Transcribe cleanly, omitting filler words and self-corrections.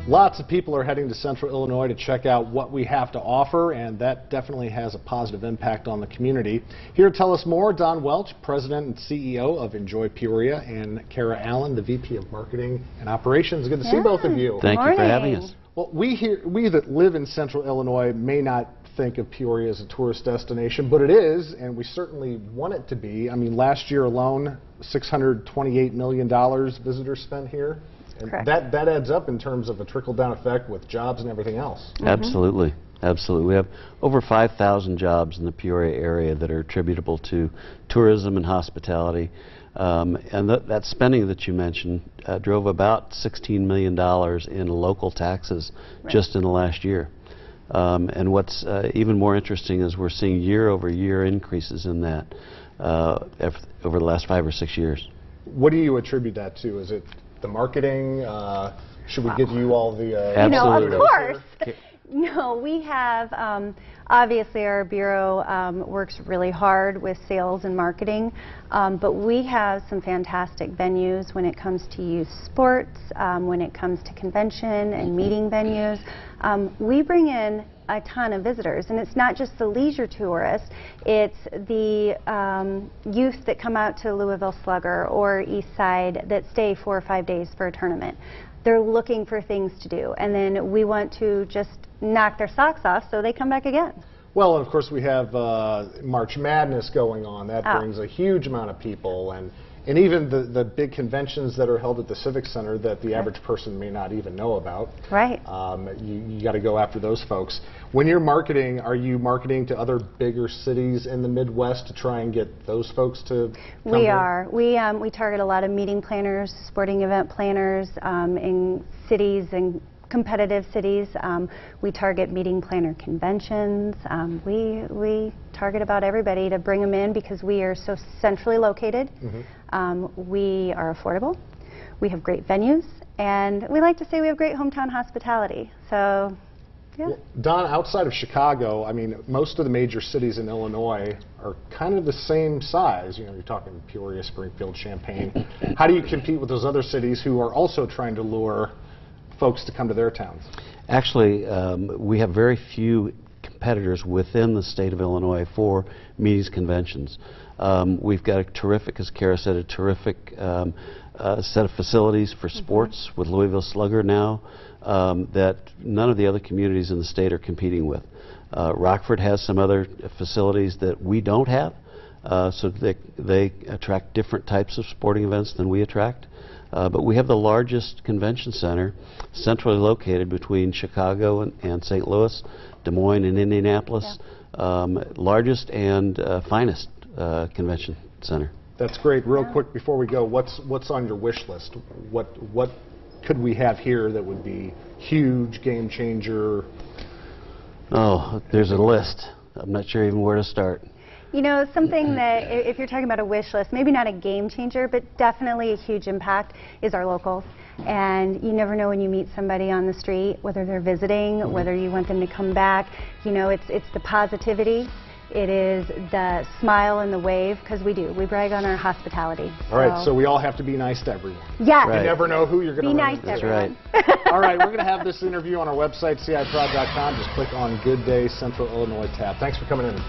Lots of people are heading to Central Illinois to check out what we have to offer, and that definitely has a positive impact on the community. Here to tell us more, Don Welch, President and CEO of Enjoy Peoria, and Kara Allen, the VP of Marketing and Operations. Good to see both of you. Thank you for having us. Well, we that live in Central Illinois may not think of Peoria as a tourist destination, but it is, and we certainly want it to be. I mean, last year alone, $628 million visitors spent here. And that adds up in terms of a trickle-down effect with jobs and everything else. Absolutely. Absolutely. We have over 5,000 jobs in the Peoria area that are attributable to tourism and hospitality. And that spending that you mentioned drove about $16 million in local taxes just in the last year. And what's even more interesting is we're seeing year-over-year increases in that over the last 5 or 6 years. What do you attribute that to? Is it the marketing? Should we give you all the... Absolutely. You know, of course. No, we have, obviously our Bureau works really hard with sales and marketing, but we have some fantastic venues when it comes to youth sports, when it comes to convention and meeting venues. We bring in a ton of visitors, and it's not just the leisure tourists, it's the youth that come out to Louisville Slugger or East Side that stay 4 or 5 days for a tournament. They're looking for things to do, and then we want to just knock their socks off so they come back again. Well, and of course we have March Madness going on. That brings a huge amount of people, and even the big conventions that are held at the Civic Center that the average person may not even know about. Right. You got to go after those folks. When you're marketing, are you marketing to other bigger cities in the Midwest to try and get those folks to come We here? are. We target a lot of meeting planners, sporting event planners in cities and competitive cities. We target meeting planner conventions. We target about everybody to bring them in because we are so centrally located. We are affordable. We have great venues, and we like to say we have great hometown hospitality. So, yeah. Well, Don, outside of Chicago, I mean, most of the major cities in Illinois are kind of the same size. You know, you're talking Peoria, Springfield, Champaign. How do you compete with those other cities who are also trying to lure folks to come to their towns? Actually, we have very few competitors within the state of Illinois for meetings conventions. We've got a terrific, as Kara said, a terrific set of facilities for sports with Louisville Slugger now that none of the other communities in the state are competing with. Rockford has some other facilities that we don't have, so they attract different types of sporting events than we attract. But we have the largest convention center centrally located between Chicago and St. Louis, Des Moines and Indianapolis, largest and finest convention center. That's great. Real quick before we go, what's on your wish list? What could we have here that would be huge, game changer? Oh, there's a list. I'm not sure even where to start. You know, something that, if you're talking about a wish list, maybe not a game changer, but definitely a huge impact is our locals. And you never know when you meet somebody on the street, whether they're visiting, whether you want them to come back. You know, it's the positivity. It is the smile and the wave, because we do. We brag on our hospitality. All right, so we all have to be nice to everyone. Yes. You never know who you're going to run into. Be nice to everyone. That's right. All right, we're going to have this interview on our website, ciprod.com. Just click on Good Day Central Illinois tab. Thanks for coming in.